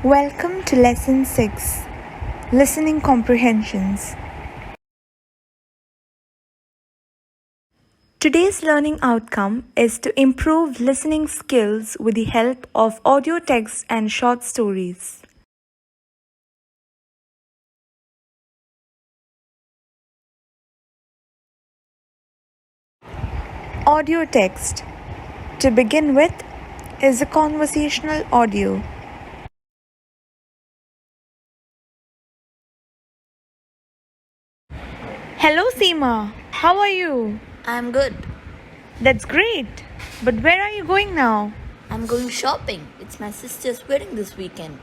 Welcome to Lesson 6 Listening Comprehensions. Today's learning outcome is to improve listening skills with the help of audio text and short stories. Audio text, to begin with, is a conversational audio. Hello Seema, how are you? I'm good. That's great. But where are you going now? I'm going shopping. It's my sister's wedding this weekend.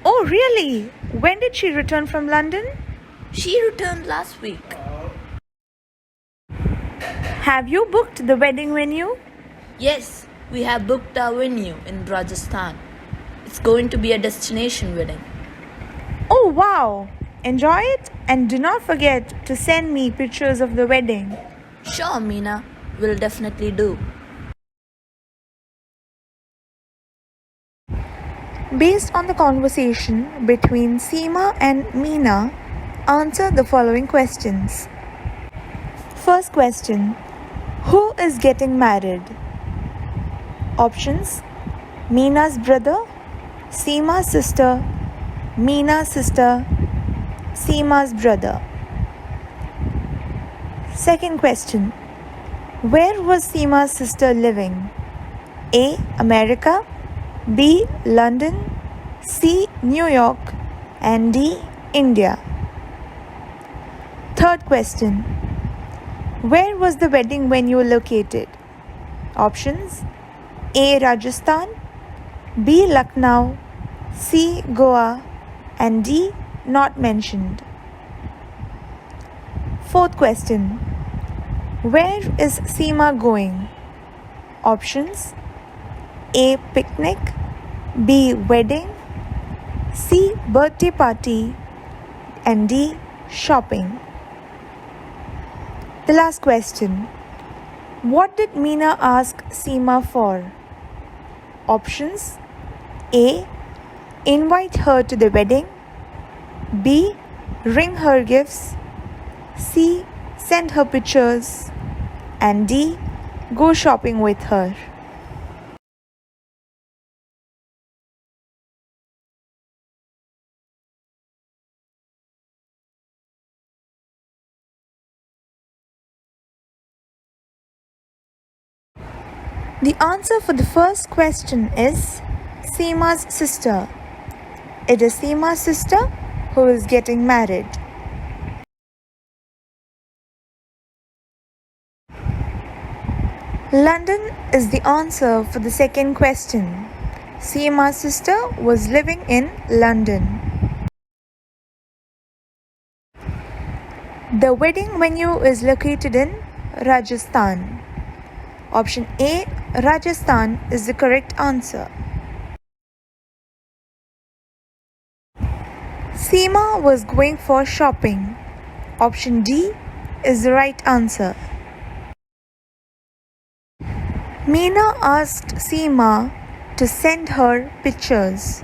Oh really? When did she return from London? She returned last week. Have you booked the wedding venue? Yes, we have booked our venue in Rajasthan. It's going to be a destination wedding. Oh wow! Enjoy it and do not forget to send me pictures of the wedding. Sure, Meena. We'll definitely do. Based on the conversation between Seema and Meena, answer the following questions. First question: who is getting married? Options: Meena's brother, Seema's sister, Meena's sister, Seema's brother. Second question: where was Seema's sister living? A. America, B. London, C. New York, and D. India. Third question: where was the wedding venue located? Options: A. Rajasthan, B. Lucknow, C. Goa, and D. not mentioned. Fourth question: where is Seema going? Options: A. picnic, B. wedding, C. birthday party, and D. shopping. The last question: what did Meena ask Seema for? Options: A. invite her to the wedding, B. ring her gifts, C. send her pictures, and D. go shopping with her. The answer for the first question is Seema's sister. It is Seema's sister who is getting married. London is the answer for the second question. Seema's sister was living in London. The wedding venue is located in Rajasthan. Option A, Rajasthan, is the correct answer. Seema was going for shopping. Option D is the right answer. Meena asked Seema to send her pictures.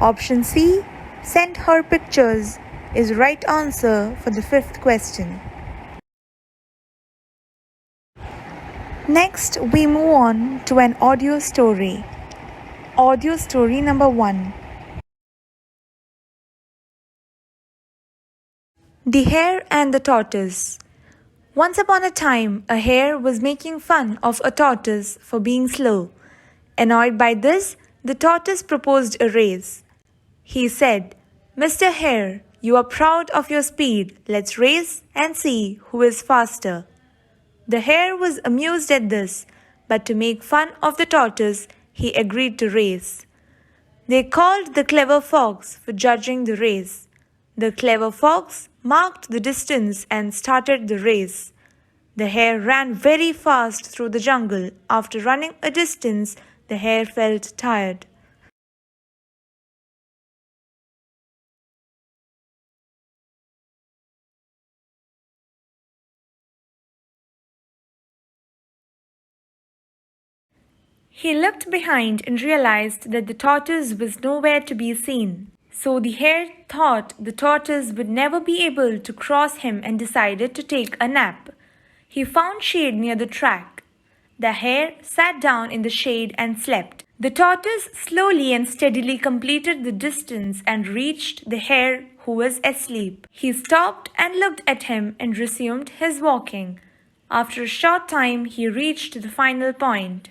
Option C, send her pictures, is right answer for the fifth question. Next, we move on to an audio story. Audio story number 1. The Hare and the Tortoise. Once upon a time, a hare was making fun of a tortoise for being slow. Annoyed by this, the tortoise proposed a race. He said, "Mr. Hare, you are proud of your speed. Let's race and see who is faster." The hare was amused at this, but to make fun of the tortoise, he agreed to race. They called the clever fox for judging the race. The clever fox marked the distance and started the race. The hare ran very fast through the jungle. After running a distance, the hare felt tired. He looked behind and realized that the tortoise was nowhere to be seen. So the hare thought the tortoise would never be able to cross him and decided to take a nap. He found shade near the track. The hare sat down in the shade and slept. The tortoise slowly and steadily completed the distance and reached the hare who was asleep. He stopped and looked at him and resumed his walking. After a short time, he reached the final point.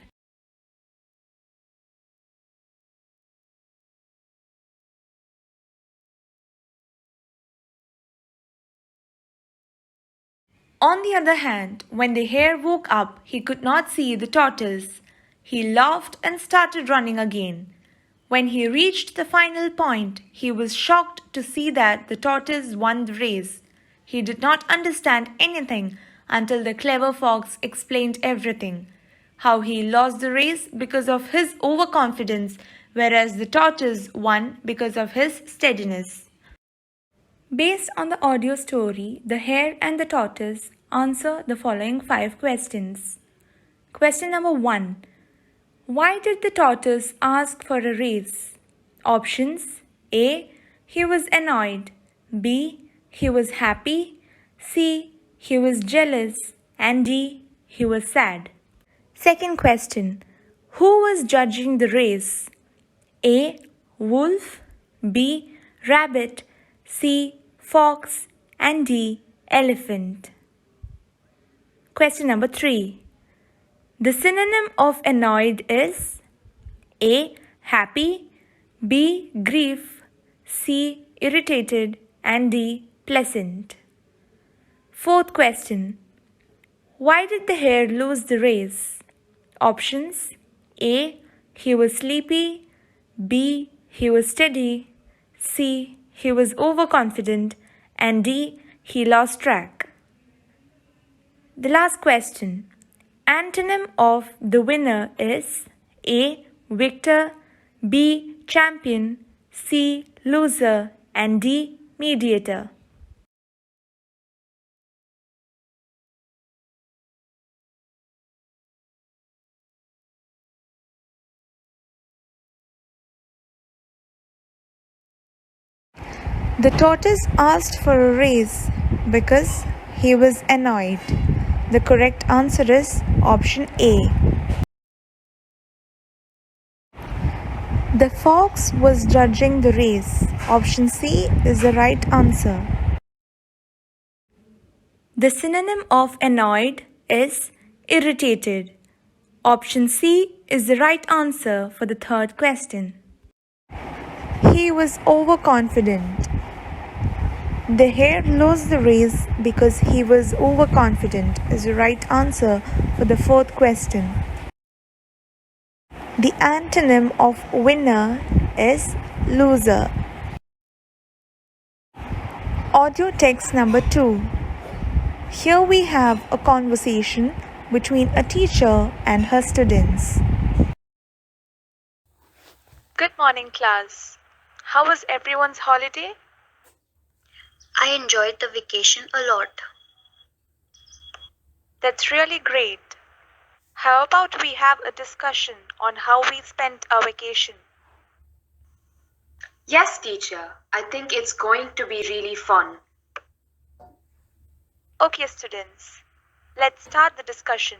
On the other hand, when the hare woke up, he could not see the tortoise. He laughed and started running again. When he reached the final point, he was shocked to see that the tortoise won the race. He did not understand anything until the clever fox explained everything. How he lost the race because of his overconfidence, whereas the tortoise won because of his steadiness. Based on the audio story, the hare and the tortoise answer the following 5 questions. Question number 1. Why did the tortoise ask for a raise? Options: A. He was annoyed. B. He was happy. C. He was jealous. And D. He was sad. Second question. Who was judging the race? A. Wolf. B. Rabbit. C. Fox. And D. Elephant. Question number 3. The synonym of annoyed is A. Happy. B. Grief. C. Irritated. And D. Pleasant. Fourth question. Why did the hare lose the race? Options: A. He was sleepy. B. He was steady. C. He was overconfident. And D. He lost track. The last question. Antonym of the winner is A. Victor. B. Champion. C. Loser. And D. Mediator. The tortoise asked for a raise because he was annoyed. The correct answer is option A. The fox was judging the race. Option C is the right answer. The synonym of annoyed is irritated. Option C is the right answer for the third question. He was overconfident. The hare lost the race because he was overconfident is the right answer for the fourth question. The antonym of winner is loser. Audio text number 2. Here we have a conversation between a teacher and her students. Good morning, class. How was everyone's holiday? I enjoyed the vacation a lot. That's really great. How about we have a discussion on how we spent our vacation? Yes, teacher. I think it's going to be really fun. Okay, students. Let's start the discussion.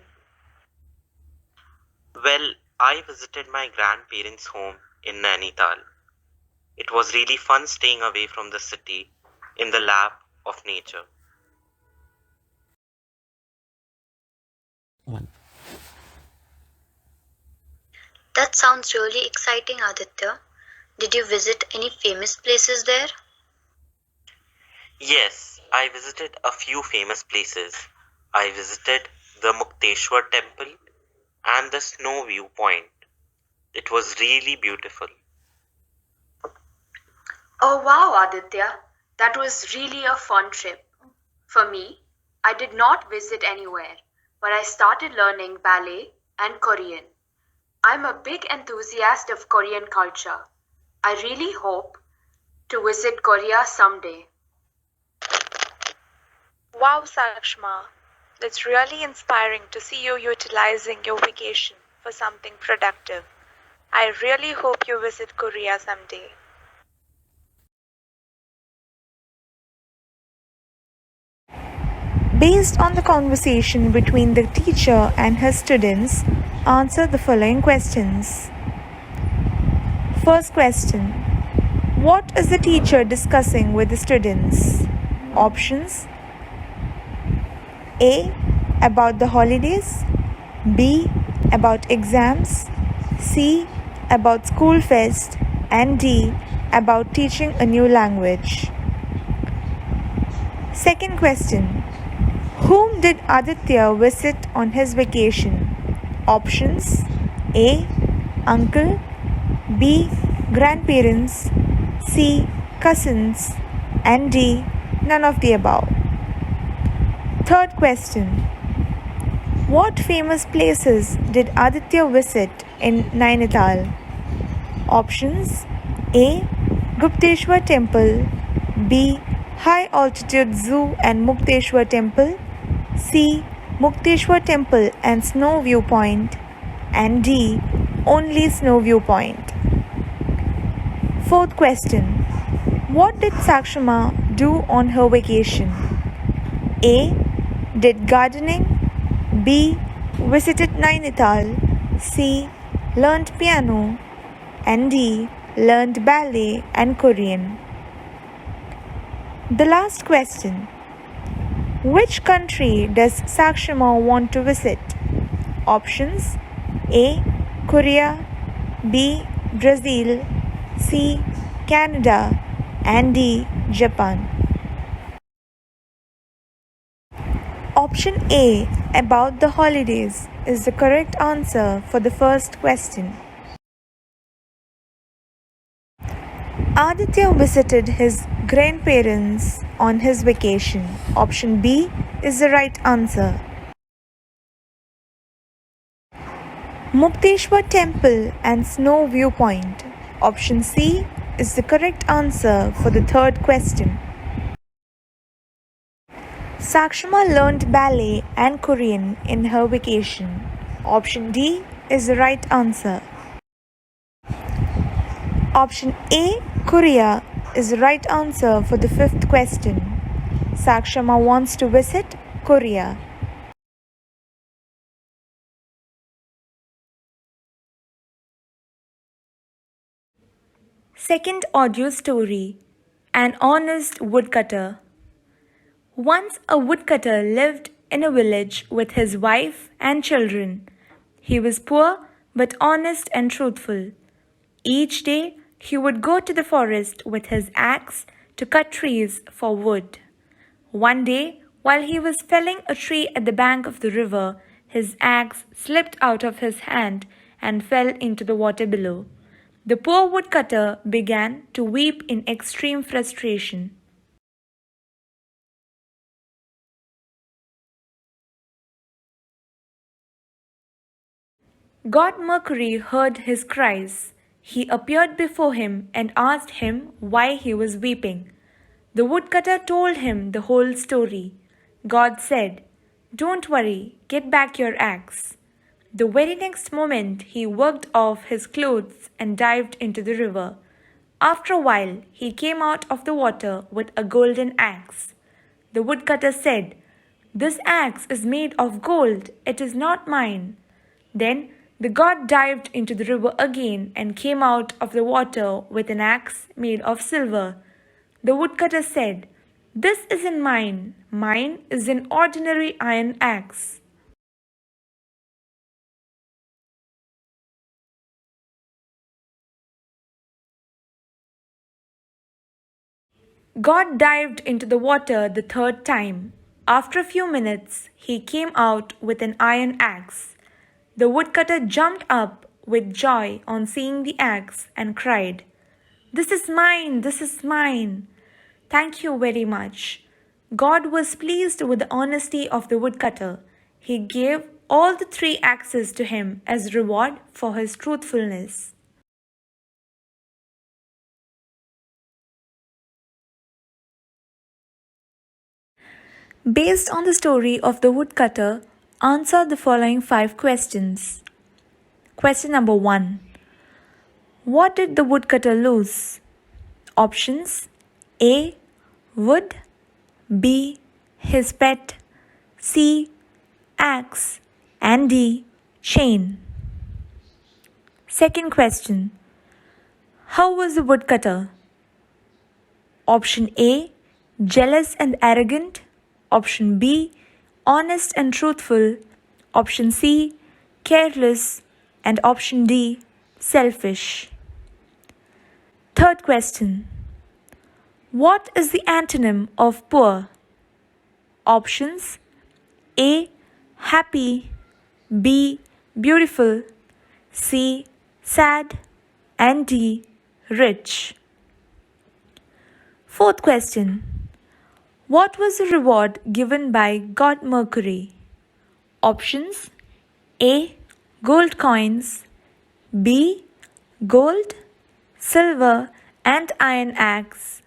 Well, I visited my grandparents' home in Nainital. It was really fun staying away from the city in the lap of nature. That sounds really exciting, Aditya. Did you visit any famous places there? Yes, I visited a few famous places. I visited the Mukteshwar temple and the snow viewpoint. It was really beautiful. Oh wow, Aditya. That was really a fun trip. For me, I did not visit anywhere, but I started learning ballet and Korean. I'm a big enthusiast of Korean culture. I really hope to visit Korea someday. Wow, Sakshma. That's really inspiring to see you utilizing your vacation. for something productive. I really hope you visit Korea someday. Based on the conversation between the teacher and her students, answer the following questions. First question. What is the teacher discussing with the students? Options: A. About the holidays, B. About exams, C. About school fest, and D. About teaching a new language. Second question. Whom did Aditya visit on his vacation? Options: A. Uncle, B. Grandparents, C. Cousins, and D. None of the above. Third question. What famous places did Aditya visit in Nainital? Options: A. Gupteshwar Temple, B. High Altitude Zoo and Mukteshwar Temple, C. Mukteshwar Temple and Snow Viewpoint, and D. Only Snow Viewpoint. Fourth question. What did Sakshama do on her vacation? A. Did gardening, B. Visited Nainital, C. Learned piano, and D. Learned ballet and Korean. The last question. Which country does Sakshama want to visit? Options: A. Korea, B. Brazil, C. Canada, and D. Japan. Option A, about the holidays, is the correct answer for the first question. Aditya visited his grandparents on his vacation. Option B is the right answer. Mukteshwar Temple and Snow Viewpoint. Option C is the correct answer for the third question. Sakshama learned ballet and Korean in her vacation. Option D is the right answer. Option A, Korea, is the right answer for the fifth question. Sakshama wants to visit Korea. Second audio story. An honest woodcutter. Once a woodcutter lived in a village with his wife and children. He was poor but honest and truthful. Each day, he would go to the forest with his axe to cut trees for wood. One day, while he was felling a tree at the bank of the river, his axe slipped out of his hand and fell into the water below. The poor woodcutter began to weep in extreme frustration. God Mercury heard his cries. He appeared before him and asked him why he was weeping. The woodcutter told him the whole story. God said, "Don't worry, get back your axe." The very next moment, he worked off his clothes and dived into the river. After a while, he came out of the water with a golden axe. The woodcutter said, "This axe is made of gold. It is not mine." Then the god dived into the river again and came out of the water with an axe made of silver. The woodcutter said, "This isn't mine. Mine is an ordinary iron axe." God dived into the water the third time. After a few minutes, he came out with an iron axe. The woodcutter jumped up with joy on seeing the axe and cried, "This is mine! This is mine!" "Thank you very much." God was pleased with the honesty of the woodcutter. He gave all the 3 axes to him as reward for his truthfulness. Based on the story of the woodcutter, answer the following 5 questions. Question number 1. What did the woodcutter lose? Options: A. Wood, B. His pet, C. Axe, and D. Chain. Second question. How was the woodcutter? Option A. Jealous and arrogant. Option B. Honest and truthful. Option C. Careless. And option D. Selfish. Third question. What is the antonym of poor? Options: A. Happy, B. Beautiful, C. Sad, and D. Rich. Fourth question. What was the reward given by God Mercury? Options: A. Gold coins, B. Gold, silver, and iron axe,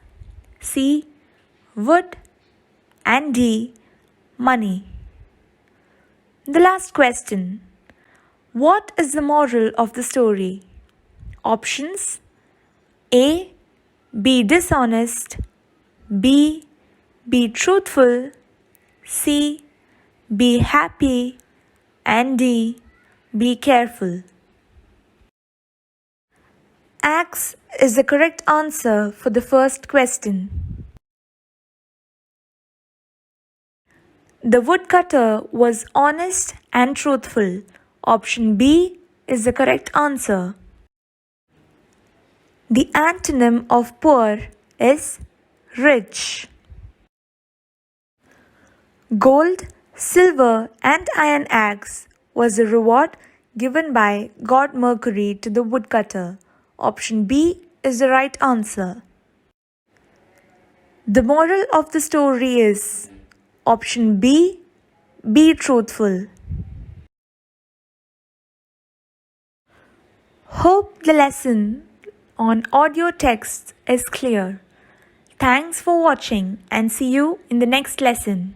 C. Wood, and D. Money. The last question. What is the moral of the story? Options: A. Be dishonest, B. Be truthful, C. Be happy, and D. Be careful. Axe is the correct answer for the first question. The woodcutter was honest and truthful. Option B is the correct answer. The antonym of poor is rich. Gold, silver, and iron axe was the reward given by God Mercury to the woodcutter. Option B is the right answer. The moral of the story is option B, be truthful. Hope the lesson on audio text is clear. Thanks for watching and see you in the next lesson.